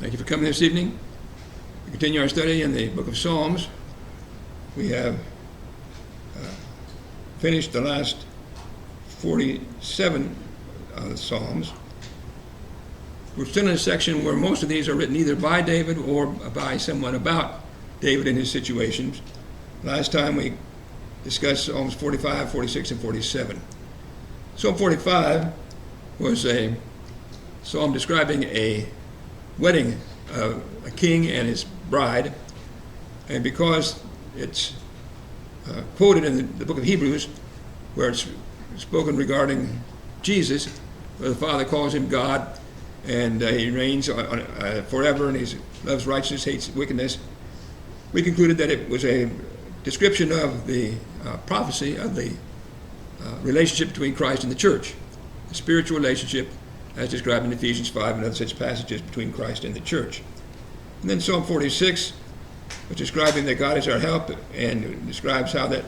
Thank you for coming this evening. We continue our study in the book of Psalms. We have finished the last 47 Psalms. We're still in a section where most of these are written either by David or by someone about David and his situations. Last time we discussed Psalms 45, 46, and 47. Psalm 45 was a psalm describing a wedding of a king and his bride, and because it's quoted in the book of Hebrews, where it's spoken regarding Jesus, where the Father calls him God, and he reigns forever, and he loves righteousness, hates wickedness, we concluded that it was a description of the prophecy of the relationship between Christ and the church, the spiritual relationship as described in Ephesians 5 and other such passages between Christ and the church. And then Psalm 46 was describing that God is our help, and describes how that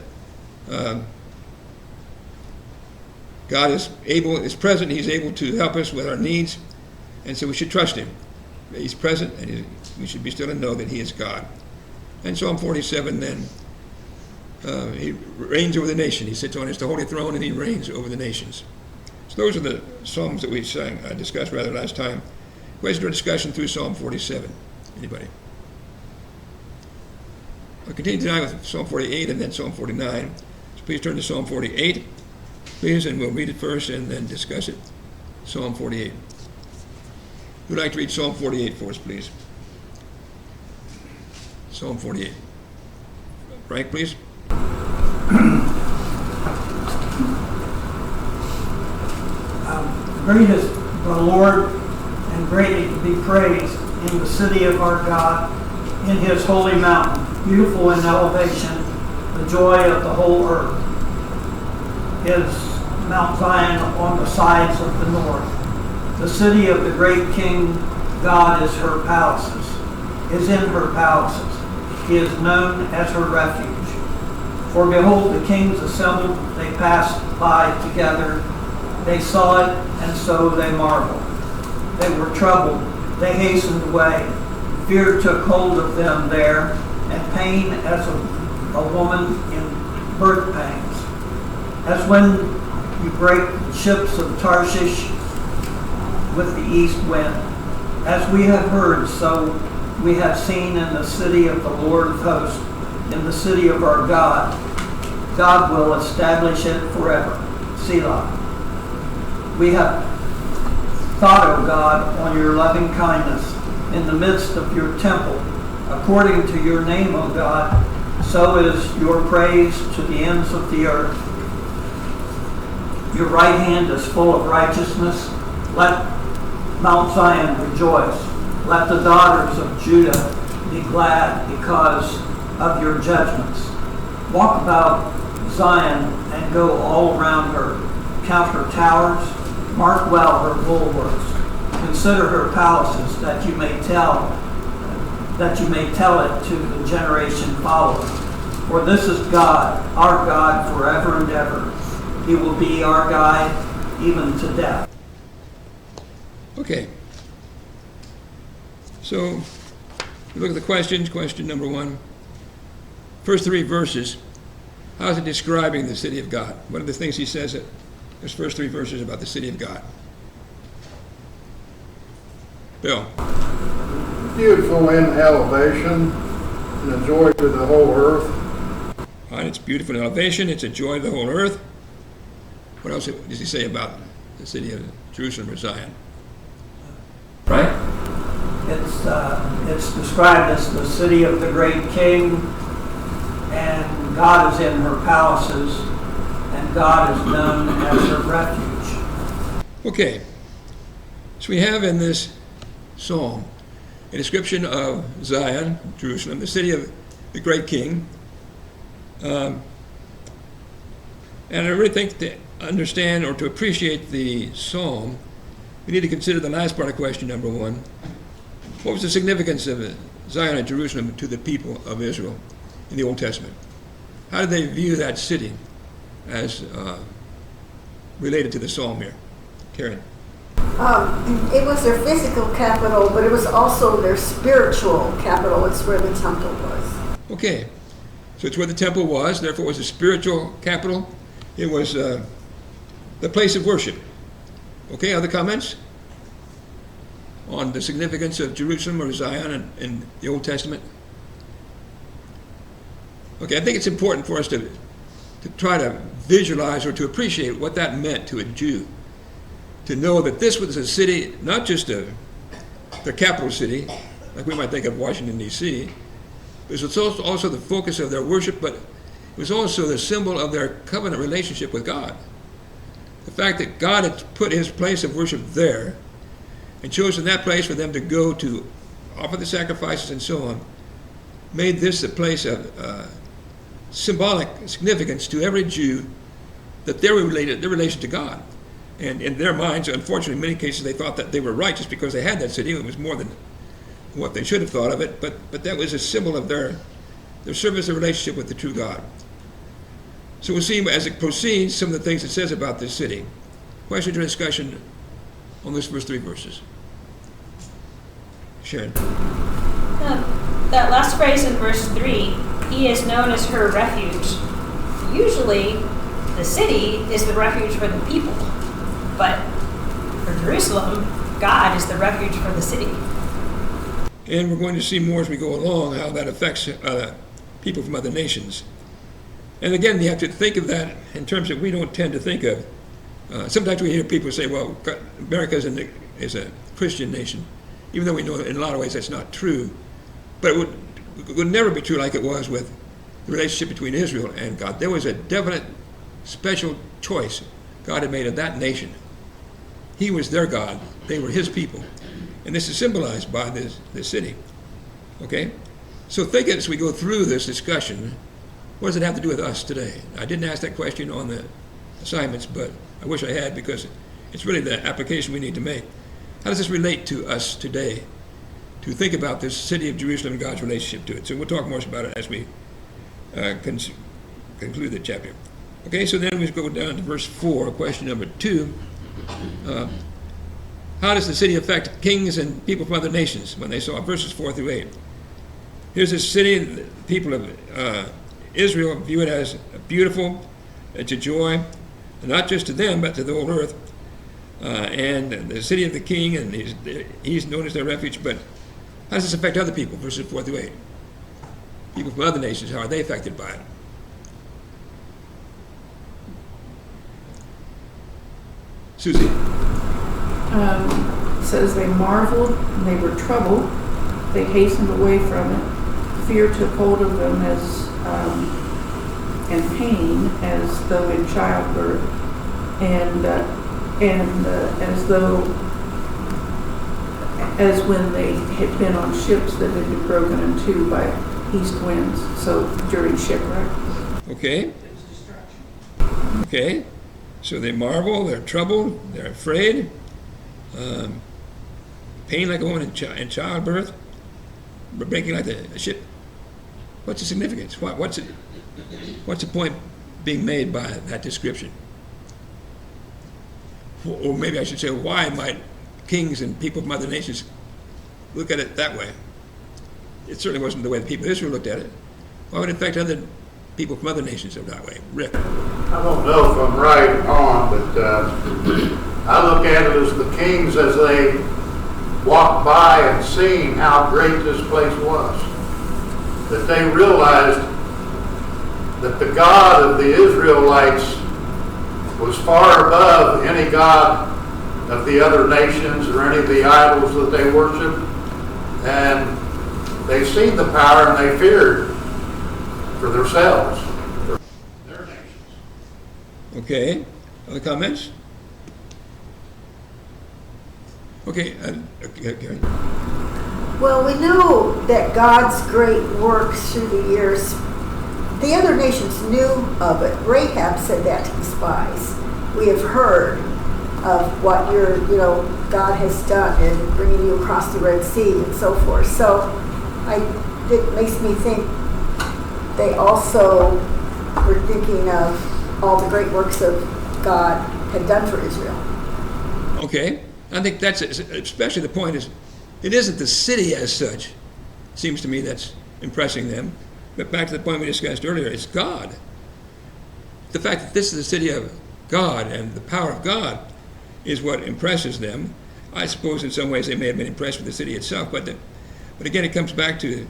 God is present, he's able to help us with our needs, and so we should trust him. He's present, and we should be still and know that he is God. And Psalm 47 then, he reigns over the nation. He sits on his holy throne, and he reigns over the nations. So those are the psalms that we discussed last time. Question or discussion through Psalm 47? Anybody? I'll continue tonight with Psalm 48 and then Psalm 49. So please turn to Psalm 48, please, and we'll read it first and then discuss it. Psalm 48. Who'd like to read Psalm 48 for us, please? Psalm 48. Frank, please. Great is the Lord, and greatly to be praised in the city of our God, in his holy mountain, beautiful in elevation, the joy of the whole earth. Is Mount Zion on the sides of the north. The city of the great King, God is her palaces, is in her palaces. He is known as her refuge. For behold, the kings assembled, they passed by together. They saw it, and so they marveled. They were troubled. They hastened away. Fear took hold of them there, and pain as a woman in birth pangs. As when you break the ships of Tarshish with the east wind. As we have heard, so we have seen in the city of the Lord of hosts, in the city of our God. God will establish it forever. Selah. We have thought, O God, on your loving kindness in the midst of your temple. According to your name, O God, so is your praise to the ends of the earth. Your right hand is full of righteousness. Let Mount Zion rejoice. Let the daughters of Judah be glad because of your judgments. Walk about Zion and go all around her. Count her towers. Mark well her bulwarks. Consider her palaces, that you may tell it to the generation following. For this is God, our God, forever and ever. He will be our guide, even to death. Okay. So, look at the questions. Question number one. First three verses. How is it describing the city of God? What are the things he says that those first three verses about the city of God? Bill. Beautiful in elevation, and a joy to the whole earth. All right, it's beautiful in elevation. It's a joy to the whole earth. What else does he say about the city of Jerusalem or Zion? Right? It's described as the city of the great King, and God is in her palaces, and God is known as her refuge. Okay. So we have in this psalm a description of Zion, Jerusalem, the city of the great King. And I really think to understand or to appreciate the psalm, we need to consider the last part of question number one. What was the significance of Zion and Jerusalem to the people of Israel in the Old Testament? How did they view that city as related to the psalm here? Karen. It was their physical capital, but it was also their spiritual capital. It's where the temple was. Okay, so it's where the temple was, therefore it was a spiritual capital. It was the place of worship. Okay, other comments on the significance of Jerusalem or Zion in the Old Testament? Okay, I think it's important for us to try to visualize or to appreciate what that meant to a Jew. To know that this was a city, not just the capital city, like we might think of Washington, D.C., it was also the focus of their worship, but it was also the symbol of their covenant relationship with God. The fact that God had put his place of worship there and chosen that place for them to go to offer the sacrifices and so on, made this a place of symbolic significance to every Jew that their relation to God. And in their minds, unfortunately, in many cases, they thought that they were righteous because they had that city. It was more than what they should have thought of it, but that was a symbol of their service, their relationship with the true God. So we'll see as it proceeds some of the things it says about this city. Questions or discussion on this first 3 verses? Sharon. That last phrase in verse 3, he is known as her refuge. Usually, the city is the refuge for the people. But for Jerusalem, God is the refuge for the city. And we're going to see more as we go along how that affects people from other nations. And again, you have to think of that in terms that we don't tend to think of. Sometimes we hear people say, well, America is a Christian nation, even though we know in a lot of ways that's not true. But it would never be true like it was with the relationship between Israel and God. There was a definite special choice God had made of that nation. He was their God. They were his people. And this is symbolized by this city. Okay? So think as we go through this discussion, what does it have to do with us today? I didn't ask that question on the assignments, but I wish I had because it's really the application we need to make. How does this relate to us today? To think about this city of Jerusalem and God's relationship to it. So we'll talk more about it as we conclude the chapter. Okay, so then we go down to verse 4, question number 2. How does the city affect kings and people from other nations when they saw it? Verses 4 through 8. Here's this city, the people of Israel view it as beautiful, it's a joy, not just to them, but to the whole earth. And the city of the king, and he's known as their refuge, but how does this affect other people? Verses 4 through 8. People from other nations, how are they affected by it? Susie. Says they marveled and they were troubled. They hastened away from it. Fear took hold of them and pain as though in childbirth, and as when they had been on ships that had been broken in two by east winds. So during shipwreck. Okay. Okay. So they marvel, they're troubled, they're afraid, pain like a woman in childbirth, breaking like a ship. What's the significance? What's the point being made by that description? Or maybe I should say, why might kings and people from other nations look at it that way? It certainly wasn't the way the people of Israel looked at it. Why would it affect other people from other nations that way? Rick. I don't know if I'm right on, but I look at it as the kings as they walked by and seen how great this place was. That they realized that the God of the Israelites was far above any God of the other nations or any of the idols that they worshiped. And they seen the power and they feared for themselves. Okay. Other comments? Okay. Karen. Well, we know that God's great works through the years, the other nations knew of it. Rahab said that to the spies. We have heard of what God has done in bringing you across the Red Sea and so forth. So it makes me think they also were thinking of all the great works of God had done for Israel. Okay. I think that's especially the point is, it isn't the city as such, seems to me, that's impressing them. But back to the point we discussed earlier, it's God. The fact that this is the city of God and the power of God is what impresses them. I suppose in some ways they may have been impressed with the city itself, but again, it comes back to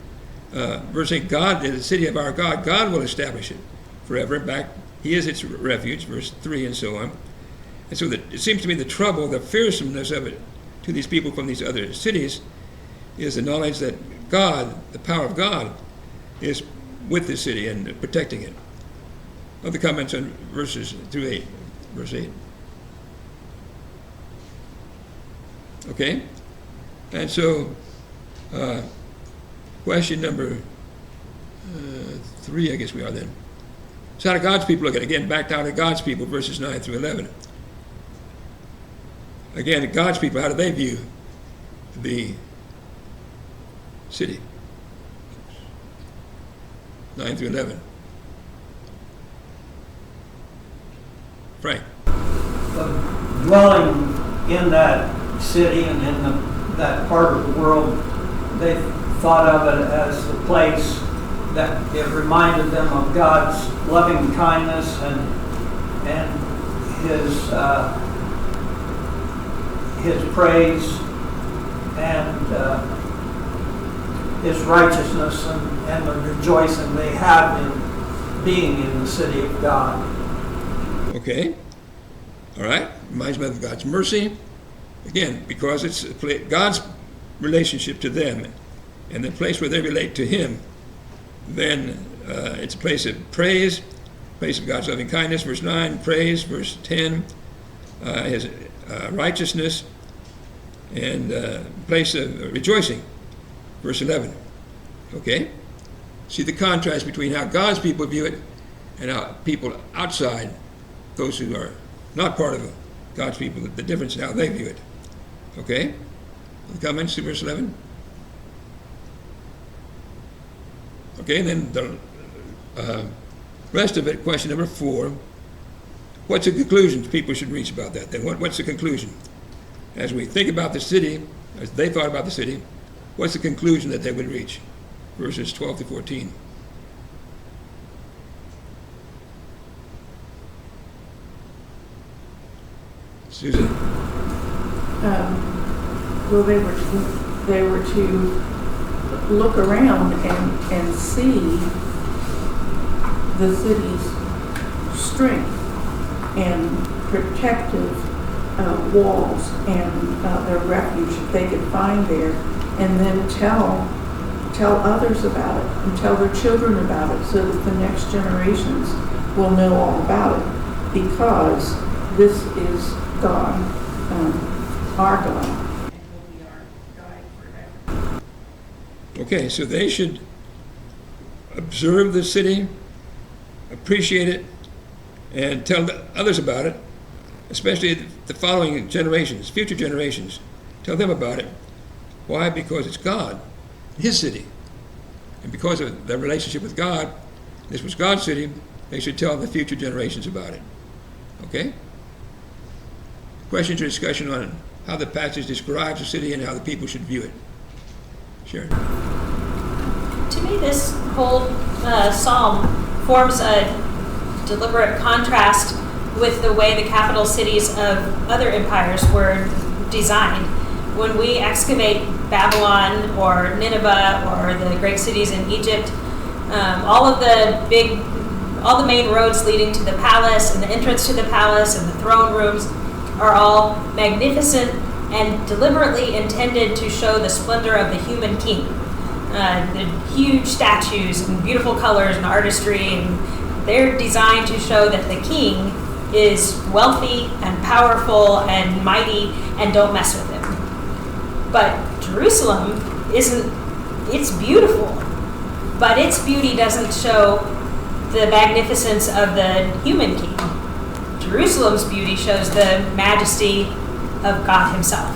verse 8, God is the city of our God. God will establish it forever. He is its refuge, verse 3 and so on. And so it seems to me the trouble, the fearsomeness of it to these people from these other cities is the knowledge that God, the power of God, is with this city and protecting it. Other comments on verses through 8, verse 8. Okay? And so, question number 3, I guess we are then. So how do God's people look at it? Again, back down to God's people, verses 9 through 11. Again, God's people, how do they view the city? 9 through 11. Frank. Dwelling in that city and in that part of the world, they thought of it as the place that it reminded them of God's loving kindness and his praise and his righteousness and the rejoicing they have in being in the city of God. Okay. All right. Reminds me of God's mercy. Again, because it's God's relationship to them and the place where they relate to Him, then it's a place of praise, place of God's loving kindness, verse 9, praise, verse 10, His righteousness, and place of rejoicing, verse 11. Okay? See the contrast between how God's people view it and how people outside, those who are not part of God's people, the difference in how they view it. Okay? Any comments to verse 11? Okay, then the rest of it, question number 4. What's the conclusion people should reach about that then? What's the conclusion? As we think about the city, as they thought about the city, what's the conclusion that they would reach? Verses 12 to 14. Susan? Well, they were to look around and see the city's strength and protective walls and their refuge that they could find there, and then tell others about it and tell their children about it so that the next generations will know all about it, because this is God, our God. Okay, so they should observe the city, appreciate it, and tell others about it, especially the following generations, future generations. Tell them about it. Why? Because it's God, His city. And because of their relationship with God, this was God's city, they should tell the future generations about it. Okay? Questions or discussion on how the passage describes the city and how the people should view it? Sharon. To me, this whole psalm forms a deliberate contrast with the way the capital cities of other empires were designed. When we excavate Babylon or Nineveh or the great cities in Egypt, all the main roads leading to the palace and the entrance to the palace and the throne rooms are all magnificent and deliberately intended to show the splendor of the human king. The huge statues and beautiful colors and artistry, and they're designed to show that the king is wealthy and powerful and mighty, and don't mess with him. But Jerusalem it's beautiful, but its beauty doesn't show the magnificence of the human king. Jerusalem's beauty shows the majesty of God Himself.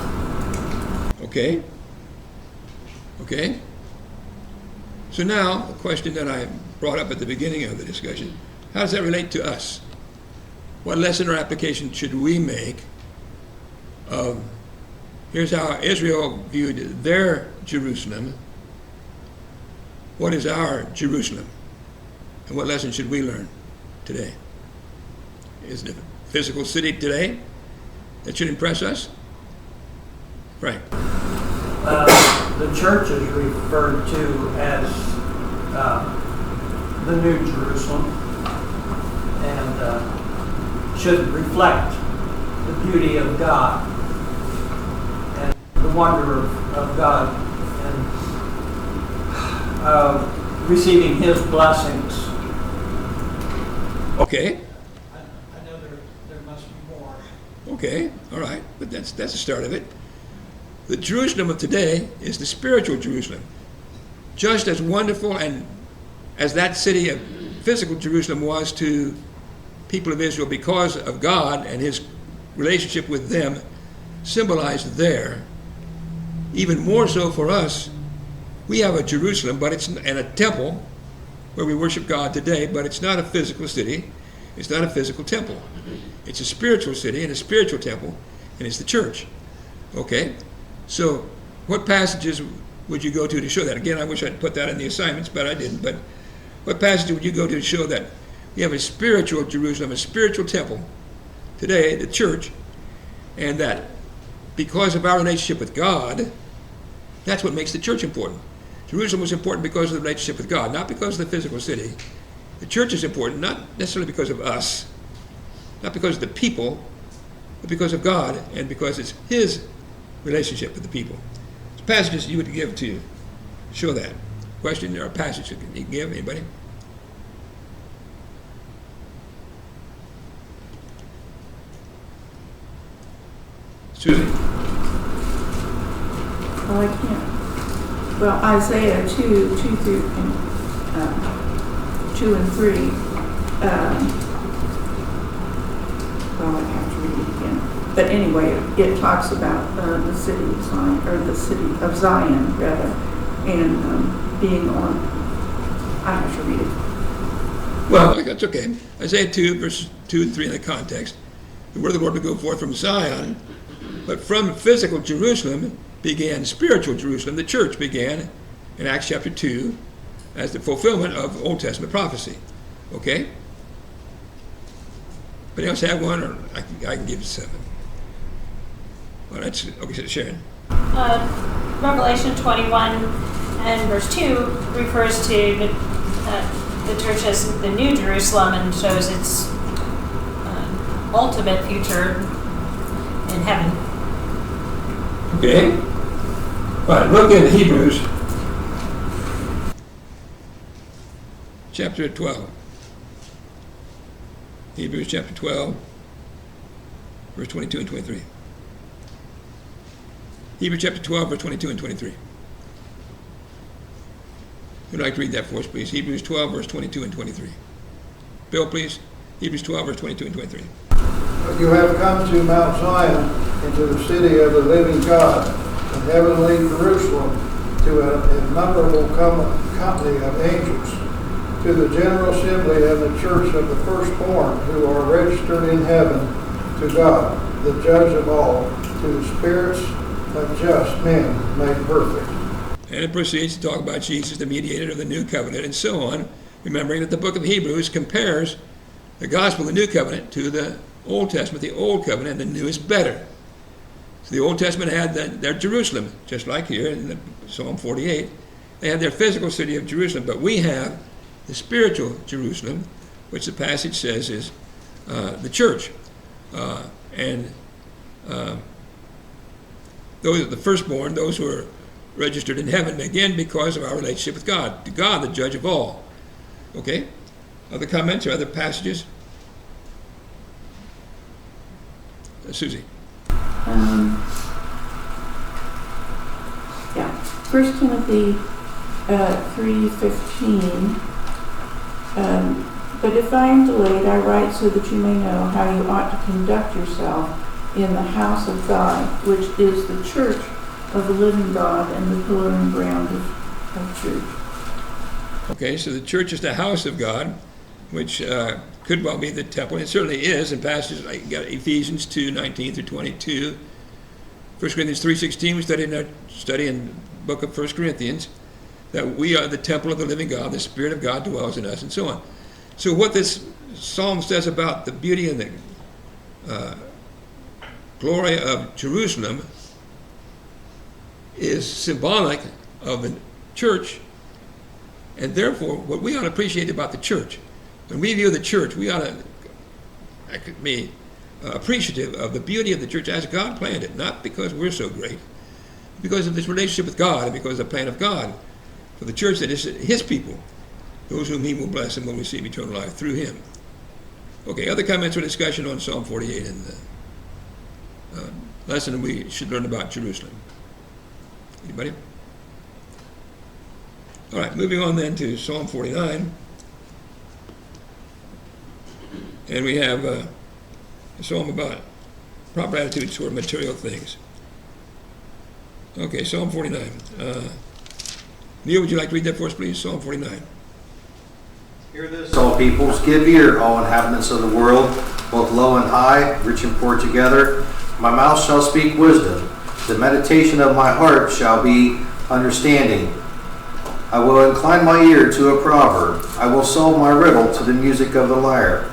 Okay. Okay. So now, a question that I brought up at the beginning of the discussion. How does that relate to us? What lesson or application should we make of Here's how Israel viewed their Jerusalem. What is our Jerusalem? And what lesson should we learn today? Is it a physical city today that should impress us? Frank. The church is referred to as the New Jerusalem and should reflect the beauty of God and the wonder of God and receiving His blessings. Okay. I know there must be more. Okay. All right. But that's the start of it. The Jerusalem of today is the spiritual Jerusalem. Just as wonderful and as that city of physical Jerusalem was to people of Israel because of God and His relationship with them symbolized there, even more so for us, we have a Jerusalem, but it's and a temple where we worship God today, but it's not a physical city. It's not a physical temple. It's a spiritual city and a spiritual temple, and it's the church. Okay? So, what passages would you go to show that? Again, I wish I'd put that in the assignments, but I didn't. But what passage would you go to show that we have a spiritual Jerusalem, a spiritual temple today, the church, and that because of our relationship with God, that's what makes the church important. Jerusalem was important because of the relationship with God, not because of the physical city. The church is important, not necessarily because of us, not because of the people, but because of God and because it's His relationship with the people. So passages you would give to show that. Question or passage you can give, anybody? Susie? Well, I can't. Well, Isaiah 2 through 2 and 3. Well, I have to read it again. But anyway, it talks about the city of Zion, or the city of Zion, rather, and being on. I have to read it. Well, that's okay. Isaiah 2, verse 2 and 3 in the context. The word of the Lord will go forth from Zion, but from physical Jerusalem began spiritual Jerusalem. The church began in Acts chapter 2 as the fulfillment of Old Testament prophecy. Okay? Anybody else have one, or I can give you 7? Well, that's okay. So Sharon. Revelation 21 and verse 2 refers to the church as the New Jerusalem and shows its ultimate future in heaven. Okay. All right. Look at Hebrews chapter 12. Hebrews chapter 12, verse 22 and 23. Hebrews chapter 12, verse 22 and 23. Who'd like to read that for us, please? Hebrews 12, verse 22 and 23. Bill, please. Hebrews 12, verse 22 and 23. But you have come to Mount Zion, into the city of the living God, and heavenly Jerusalem, to an innumerable company of angels, to the general assembly and the church of the firstborn who are registered in heaven, to God, the judge of all, to the spirits of just men made perfect. And it proceeds to talk about Jesus, the mediator of the new covenant, and so on, remembering that the book of Hebrews compares the gospel of the new covenant to the Old Testament. The Old Covenant, and the New is better. So the Old Testament had their Jerusalem, just like here in Psalm 48. They had their physical city of Jerusalem, but we have the spiritual Jerusalem, which the passage says is the church. Those are the firstborn, those who are registered in heaven, again, because of our relationship with God, to God, the judge of all. Okay? Other comments or other passages? Susie. Yeah. 1 Timothy 3:15. But if I am delayed, I write so that you may know how you ought to conduct yourself in the house of God, which is the church of the living God and the pillar and ground of truth. Okay, so the church is the house of God, which could well be the temple. It certainly is in passages like Ephesians 2:19 through 22, 1 Corinthians 3:16, we studied in our study in the book of 1 Corinthians, that we are the temple of the living God, the Spirit of God dwells in us, and so on. So what this psalm says about the beauty and the glory of Jerusalem is symbolic of the church, and therefore what we ought to appreciate about the church. When we view the church, we ought to be appreciative of the beauty of the church as God planned it, not because we're so great, because of this relationship with God and because of the plan of God for the church that is his people, those whom he will bless and will receive eternal life through him. Okay, other comments or discussion on Psalm 48 and the lesson we should learn about Jerusalem? Anybody? All right, moving on then to Psalm 49. And we have a psalm about proper attitudes toward material things. Okay, Psalm 49. Neil, would you like to read that for us, please? Psalm 49. Hear this, all peoples, give ear, all inhabitants of the world, both low and high, rich and poor together. My mouth shall speak wisdom. The meditation of my heart shall be understanding. I will incline my ear to a proverb. I will solve my riddle to the music of the lyre.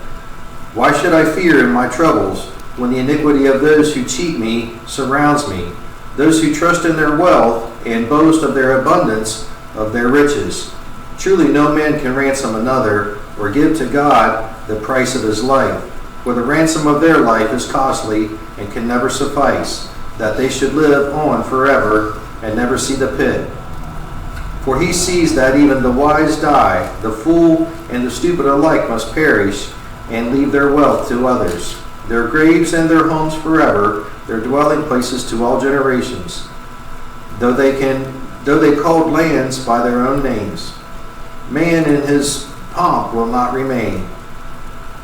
Why should I fear in my troubles when the iniquity of those who cheat me surrounds me, those who trust in their wealth and boast of their abundance of their riches? Truly no man can ransom another or give to God the price of his life, for the ransom of their life is costly and can never suffice, that they should live on forever and never see the pit. For he sees that even the wise die, the fool and the stupid alike must perish and leave their wealth to others, their graves and their homes forever, their dwelling places to all generations, though they called lands by their own names. Man in his pomp will not remain.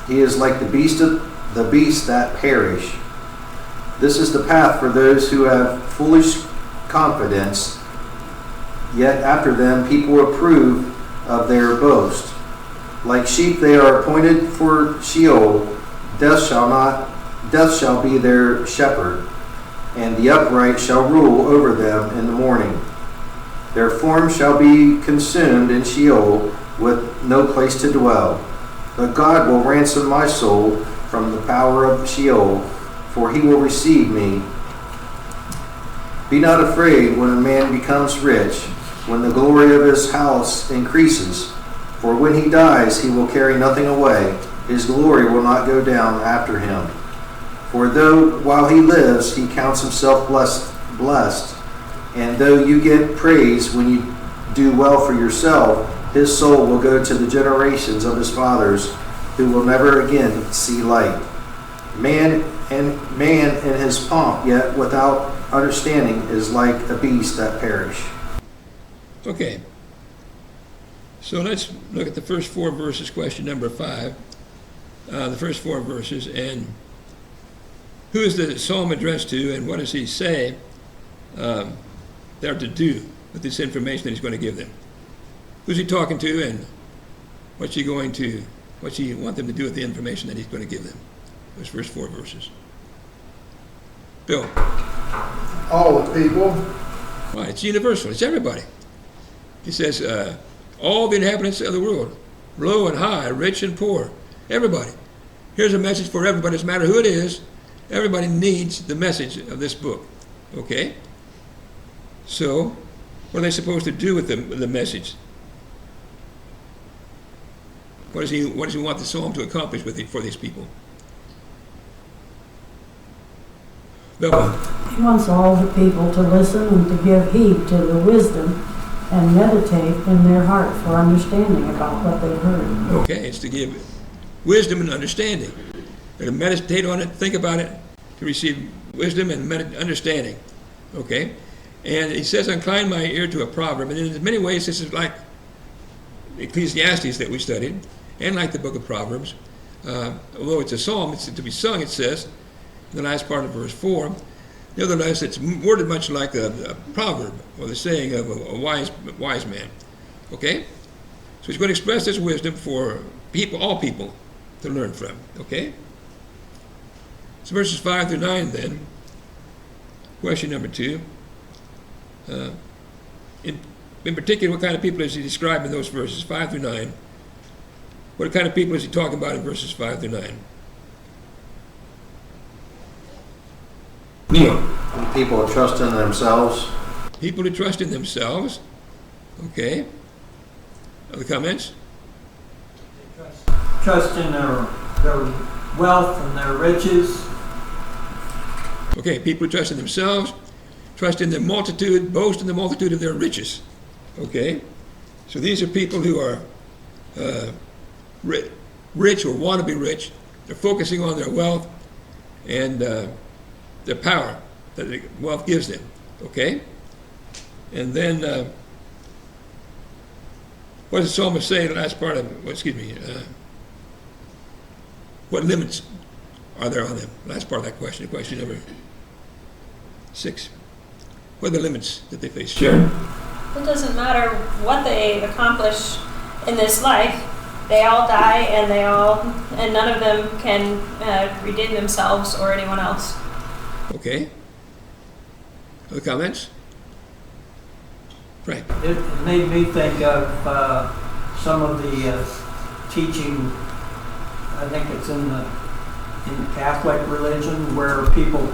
He is like the beasts that perish. This is the path for those who have foolish confidence, yet after them people approve of their boast. Like sheep they are appointed for Sheol. Death shall be their shepherd, and the upright shall rule over them in the morning. Their form shall be consumed in Sheol, with no place to dwell. But God will ransom my soul from the power of Sheol, for he will receive me. Be not afraid when a man becomes rich, when the glory of his house increases. For when he dies, he will carry nothing away. His glory will not go down after him. For though while he lives, he counts himself blessed, and though you get praise when you do well for yourself, his soul will go to the generations of his fathers, who will never again see light. Man in his pomp, yet without understanding, is like a beast that perish. Okay. So let's look at the first 4 verses, question number 5. The first 4 verses, and who is the psalm addressed to, and what does he say they're to do with this information that he's going to give them? Who's he talking to, and what's he want them to do with the information that he's going to give them? Those first 4 verses. Bill. All the people. Right, it's universal. It's everybody. He says, all the inhabitants of the world, low and high, rich and poor, everybody. Here's a message for everybody. It doesn't matter who it is. Everybody needs the message of this book. Okay? So, what are they supposed to do with the message? What does he want the psalm to accomplish for these people? Bill. He wants all the people to listen and to give heed to the wisdom and meditate in their heart for understanding about what they've heard. Okay, it's to give wisdom and understanding. And to meditate on it, think about it, to receive wisdom and understanding. Okay? And he says, incline my ear to a proverb. And in many ways, this is like Ecclesiastes that we studied, and like the book of Proverbs. Although it's a psalm, it's to be sung, it says, in the last part of verse 4. Nevertheless, it's worded much like a proverb, or the saying of a wise man. Okay? So he's going to express this wisdom for people, all people, to learn from. Okay? So verses 5 through 9 then. question number 2. In particular, what kind of people is he describing in those verses 5 through 9? What kind of people is he talking about in verses 5 through 9? Neil. People who trust in themselves. People who trust in themselves. Okay. Other comments? Trust in their wealth and their riches. Okay, people who trust in themselves, trust in their multitude, boast in the multitude of their riches. Okay? So these are people who are rich or want to be rich. They're focusing on their wealth and their power that the wealth gives them. Okay? And then, what does the psalmist say in the last part of, what limits are there on them? Last part of that question number 6. What are the limits that they face? Sharon? It doesn't matter what they accomplish in this life. They all die, and none of them can redeem themselves or anyone else. Okay. Other comments? Frank? It made me think of some of the teaching, I think it's in the Catholic religion, where people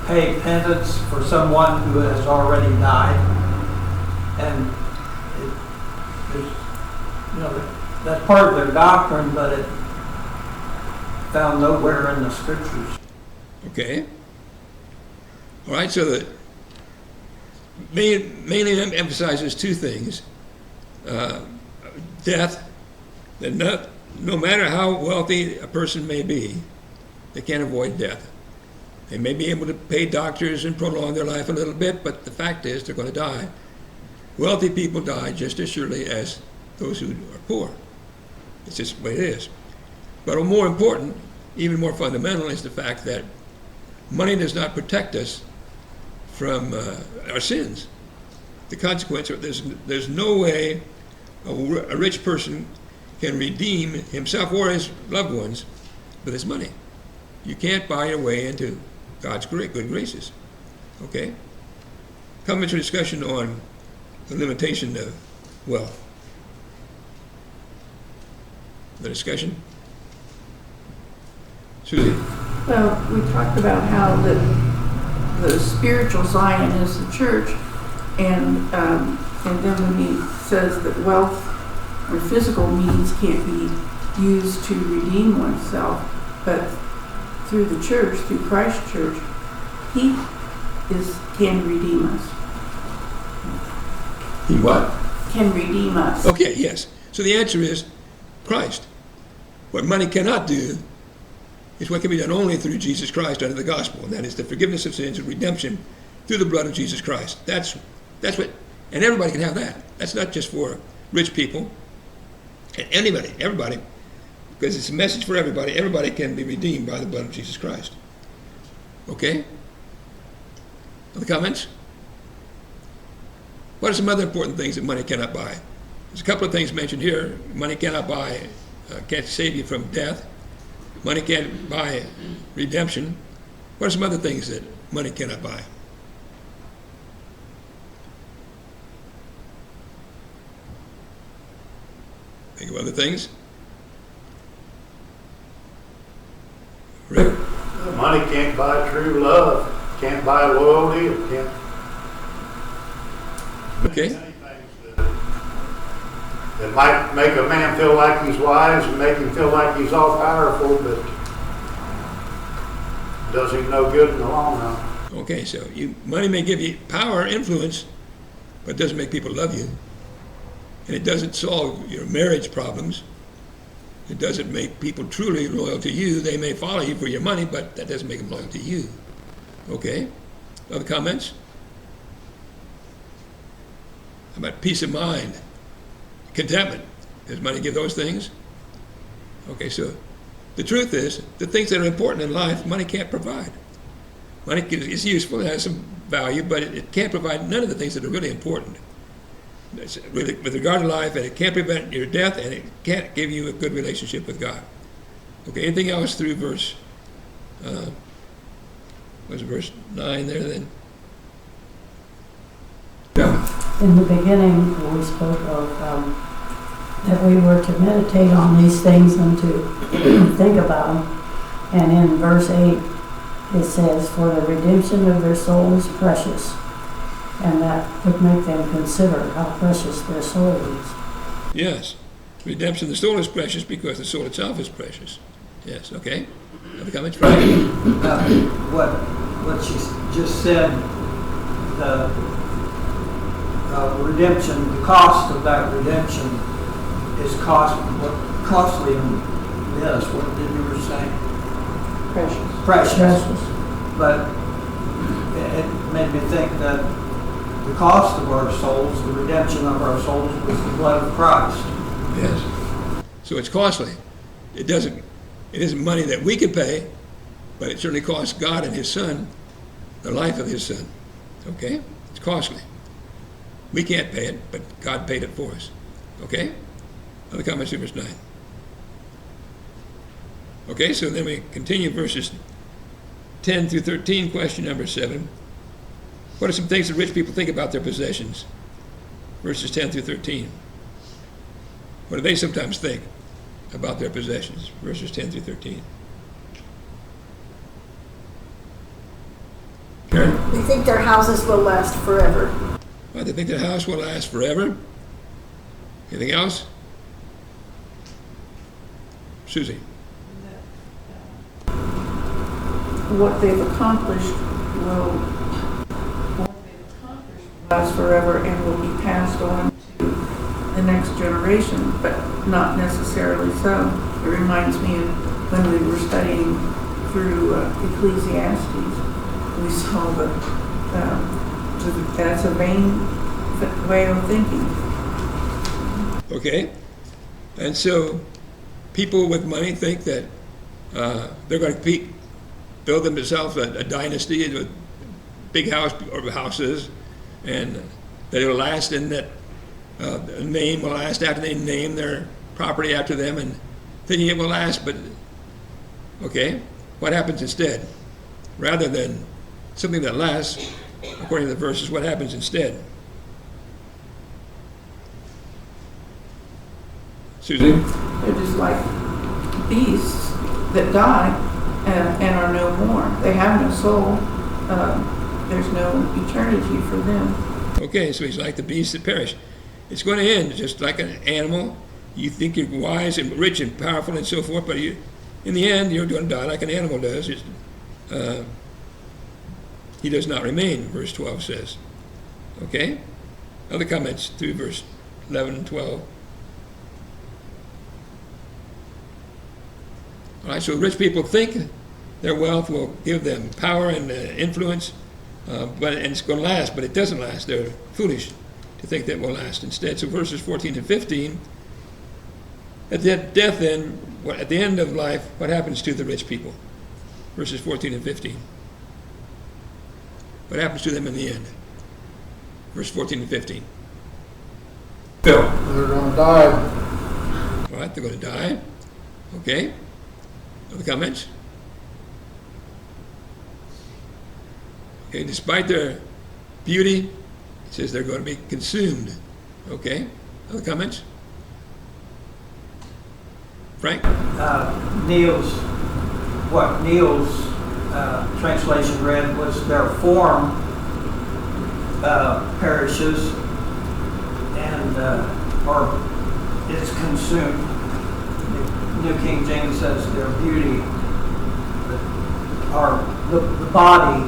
pay penance for someone who has already died. And that's part of their doctrine, but it found nowhere in the scriptures. Okay. All right, so the mainly emphasizes 2 things. Death, that no matter how wealthy a person may be, they can't avoid death. They may be able to pay doctors and prolong their life a little bit, but the fact is they're going to die. Wealthy people die just as surely as those who are poor. It's just the way it is. But more important, even more fundamental, is the fact that money does not protect us from our sins. The consequence, there's no way a rich person can redeem himself or his loved ones with his money. You can't buy your way into God's good graces. Okay? Comments or discussion on the limitation of wealth. The discussion? Susie? Well, we talked about how the spiritual Zion is the church, and then when he says that wealth or physical means can't be used to redeem oneself, but through the church, through Christ's church, he can redeem us. He what? Can redeem us. Okay, yes. So the answer is Christ. What money cannot do is what can be done only through Jesus Christ under the gospel, and that is the forgiveness of sins and redemption through the blood of Jesus Christ. That's what, and everybody can have that. That's not just for rich people. And anybody, everybody, because it's a message for everybody. Everybody can be redeemed by the blood of Jesus Christ. Okay? Other comments? What are some other important things that money cannot buy? There's a couple of things mentioned here. Money cannot buy, can't save you from death. Money can't buy redemption. What are some other things that money cannot buy? Think of other things. Rick? Money can't buy true love, can't buy loyalty, it can't. Okay. Many things that might make a man feel like he's wise and make him feel like he's all powerful, but does him no good in the long run. Okay, so money may give you power, influence, but it doesn't make people love you. And it doesn't solve your marriage problems. It doesn't make people truly loyal to you. They may follow you for your money, but that doesn't make them loyal to you. Okay? Other comments? How about peace of mind? Contentment. Does money give those things? Okay, so the truth is, the things that are important in life, money can't provide. Money is useful, it has some value, but it can't provide none of the things that are really important. With regard to life, and it can't prevent your death, and it can't give you a good relationship with God. Okay, anything else through verse, was it verse 9 there then? Yeah. In the beginning, we spoke of that we were to meditate on these things and to think about them. And in verse 8, it says, "For the redemption of their soul is precious." And that would make them consider how precious their soul is. Yes. Redemption of the soul is precious because the soul itself is precious. Yes, okay. Other comments, Frank? What she just said, the redemption, the cost of that redemption is costly in this. What did you were saying? Precious. But it made me think that the cost of our souls, the redemption of our souls, was the blood of Christ. Yes. So it's costly. It isn't money that we could pay, but it certainly costs God and His Son the life of His Son. Okay? It's costly. We can't pay it, but God paid it for us. Okay? Other comments in verse 9. Okay, so then we continue verses 10 through 13, question number 7. What are some things that rich people think about their possessions? Verses 10 through 13. What do they sometimes think about their possessions? Verses 10 through 13. Karen? They think their houses will last forever. Well, they think their house will last forever. Anything else? Susie? What they've accomplished last forever and will be passed on to the next generation, but not necessarily so. It reminds me of when we were studying through Ecclesiastes, we saw that's a vain way of thinking. Okay. And so people with money think that they're going to build themselves a dynasty with big house or houses, and that it'll last, and that a name will last after they name their property after them, and thinking it will last. But okay, what happens instead? Rather than something that lasts, according to the verses, what happens instead? Susan? They're just like beasts that die and are no more. They have no soul. There's no eternity for them. Okay, so he's like the beasts that perish. It's going to end just like an animal. You think you're wise and rich and powerful and so forth, but in the end, you're going to die like an animal does. He does not remain, verse 12 says. Okay? Other comments through verse 11 and 12. All right, so rich people think their wealth will give them power and influence, and it's going to last, but it doesn't last. They're foolish to think that will last instead. So verses 14 and 15, at death then, at the end of life, what happens to the rich people? Verses 14 and 15. What happens to them in the end? Verse 14 and 15. Phil. They're going to die. All right, they're going to die. Okay. Other comments? Okay, despite their beauty, it says they're going to be consumed. Okay. Other comments? Frank? Neil's translation read was their form perishes and or is consumed. New King James says their beauty, the body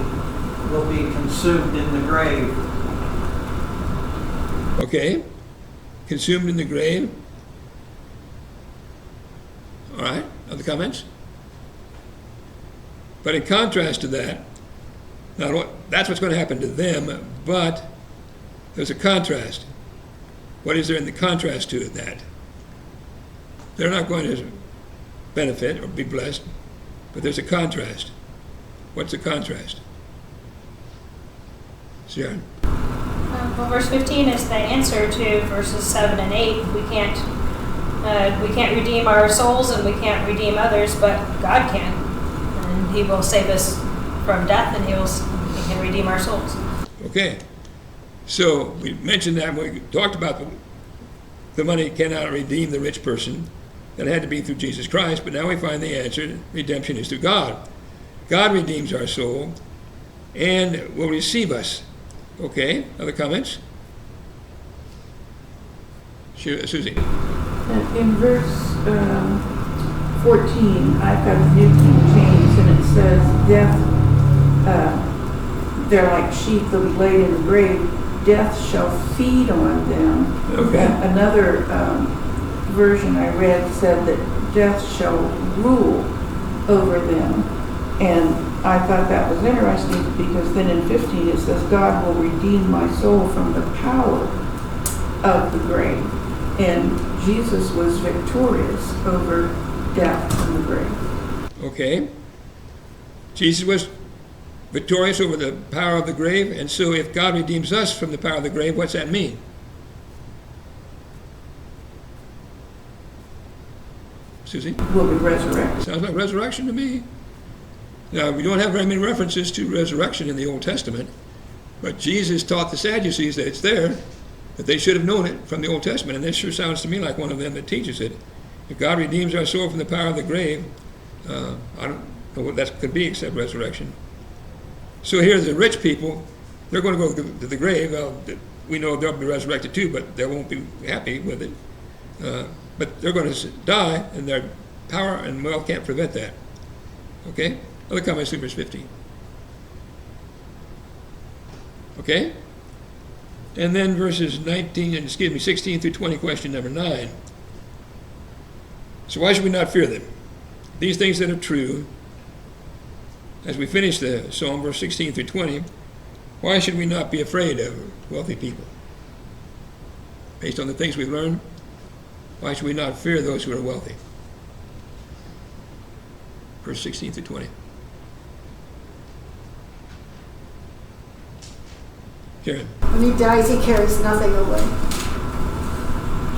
will be consumed in the grave. Okay. Consumed in the grave. All right. Other comments? But in contrast to that, that's what's going to happen to them, but there's a contrast. What is there in the contrast to that? They're not going to benefit or be blessed, but there's a contrast. What's the contrast? Sharon? Well, verse 15 is the answer to verses 7 and 8. We can't redeem our souls and we can't redeem others, but God can. And He will save us from death, and He can redeem our souls. Okay. So we mentioned that when we talked about the money cannot redeem the rich person. That had to be through Jesus Christ, but now we find the answer. Redemption is through God. God redeems our soul and will receive us. Okay, other comments? Susie. In verse 14, I've got the New King James, and it says, death, they're like sheep, they'll be laid in the grave. Death shall feed on them. Okay. Another version I read said that death shall rule over them. And I thought that was interesting because then in 15 it says, God will redeem my soul from the power of the grave. And Jesus was victorious over death and the grave. Okay. Jesus was victorious over the power of the grave, and so if God redeems us from the power of the grave, what's that mean? Susie? Will be resurrected. Sounds like resurrection to me. Now, we don't have very many references to resurrection in the Old Testament, but Jesus taught the Sadducees that it's there, that they should have known it from the Old Testament, and this sure sounds to me like one of them that teaches it. If God redeems our soul from the power of the grave, I don't know what that could be except resurrection. So here the rich people, they're going to go to the grave. We know they'll be resurrected too, but they won't be happy with it. But they're going to die, and their power and wealth can't prevent that. Okay? Other comments to verse 15. Okay? And then verses 16 through 20, question number 9. So why should we not fear them? These things that are true, as we finish the psalm, verse 16 through 20, why should we not be afraid of wealthy people? Based on the things we've learned, why should we not fear those who are wealthy? Verse 16 through 20. Karen. When he dies, he carries nothing away.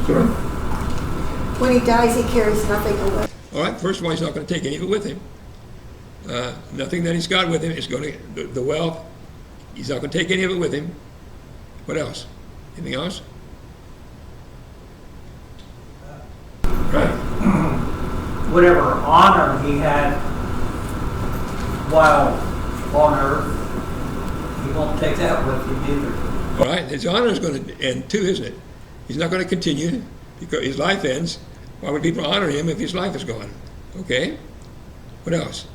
Sorry? When he dies, he carries nothing away. All right, first of all, he's not going to take any of it with him. Nothing that he's got with him is going to, the wealth, he's not going to take any of it with him. What else? Anything else? Right. Whatever honor he had while on earth, he won't take that with him either. All right, his honor is going to end too, isn't it? He's not going to continue because his life ends. Why would people honor him if his life is gone? Okay. What else?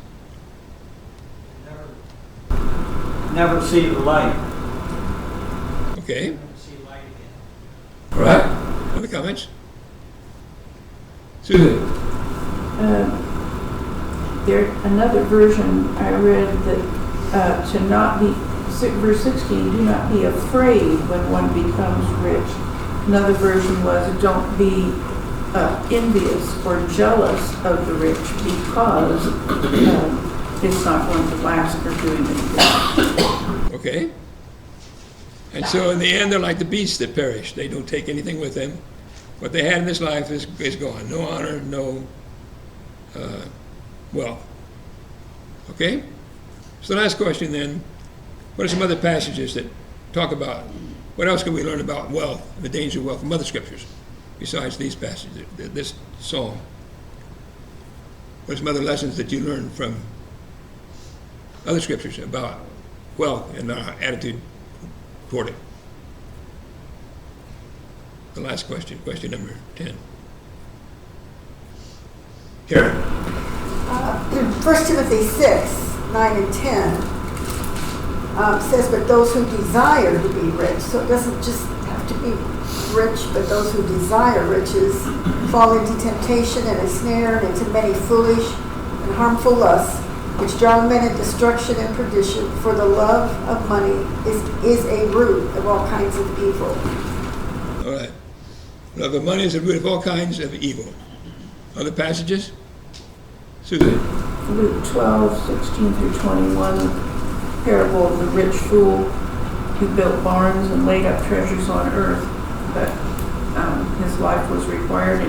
Never see the light. Okay. Never see light again. All right. Other comments? Susan. There, another version I read that to not be, verse 16, do not be afraid when one becomes rich. Another version was, don't be envious or jealous of the rich because it's not going to last or do anything. Okay. And so in the end, they're like the beasts that perish. They don't take anything with them. What they had in this life is gone. No honor, no wealth. Okay? So the last question then, what are some other passages that talk about, what else can we learn about wealth, the danger of wealth from other scriptures, besides these passages, this psalm? What are some other lessons that you learned from other scriptures about wealth and our attitude toward it? The last question, question number 10. Karen. 1 Timothy 6, 9 and 10 says, but those who desire to be rich, so it doesn't just have to be rich, but those who desire riches fall into temptation and a snare and into many foolish and harmful lusts, which draw men into destruction and perdition, for the love of money is a root of all kinds of evil. All right. Love of money is the root of all kinds of evil. Other passages? Susan. Luke 12, 16 through 21, parable of the rich fool who built barns and laid up treasures on earth, but his life was required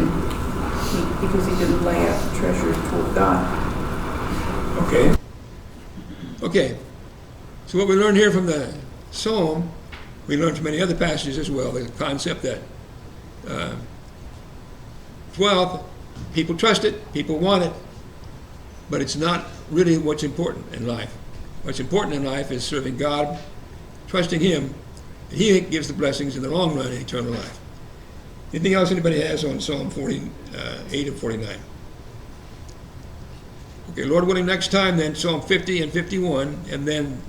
because he didn't lay up the treasures toward God. Okay. Okay. So what we learn here from the psalm We learn from many other passages as well the concept that 12, people trust it, people want it, but it's not really what's important in life. What's important in life is serving God, trusting Him, and He gives the blessings in the long run in eternal life. Anything else anybody has on Psalm 48 and 49? Okay, Lord willing, next time then, Psalm 50 and 51, and then,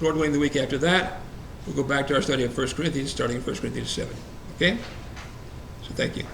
Lord willing, the week after that, we'll go back to our study of 1 Corinthians, starting in 1 Corinthians 7. Okay? So thank you.